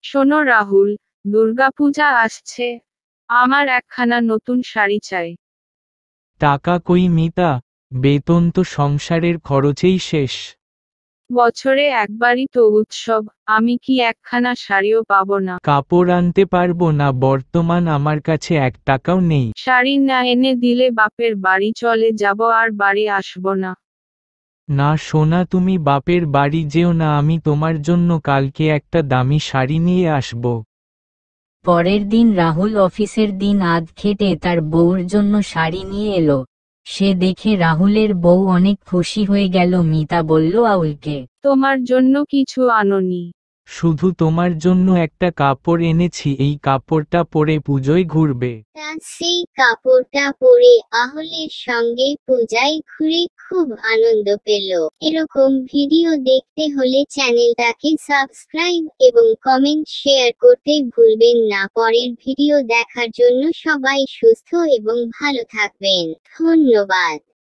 শোনো রাহুল, দুর্গাপূজা আসছে, আমার একখানা নতুন শাড়ি চাই। টাকা কই মিতা, বেতন তো সংসারের খরচেই শেষ। বছরে একবারই তো উৎসব, আমি কি একখানা শাড়িও পাবো না? কাপড় আনতে পারবো না, বর্তমান আমার কাছে 1 টাকাও নেই। শাড়ি না এনে দিলে বাপের বাড়ি চলে যাব আর বাড়ি আসবো না। না সোনা, তুমি বাপের বাড়ি যেও না, আমি তোমার জন্য কালকে একটা দামি শাড়ি নিয়ে আসবো। পরের দিন রাহুল অফিসের দিন আধ খেটে তার বউর জন্য শাড়ি নিয়ে এলো। সে দেখে রাহুলের বউ অনেক খুশি হয়ে গেল। মিতা বলল আউলকে, তোমার জন্য কিছু আনোনি? শুধু তোমার জন্য একটা কাপড় এনেছি, এই কাপড়টা পরে পুজোয় ঘুরবে। তা সেই কাপড়টা পরে আহলের সঙ্গে পূজায় ঘুরে খুব আনন্দ পেল। এরকম ভিডিও দেখতে হলে চ্যানেলটাকে সাবস্ক্রাইব এবং কমেন্ট শেয়ার করতে ভুলবেন না। পরের ভিডিও দেখার জন্য সবাই সুস্থ এবং ভালো থাকবেন। ধন্যবাদ।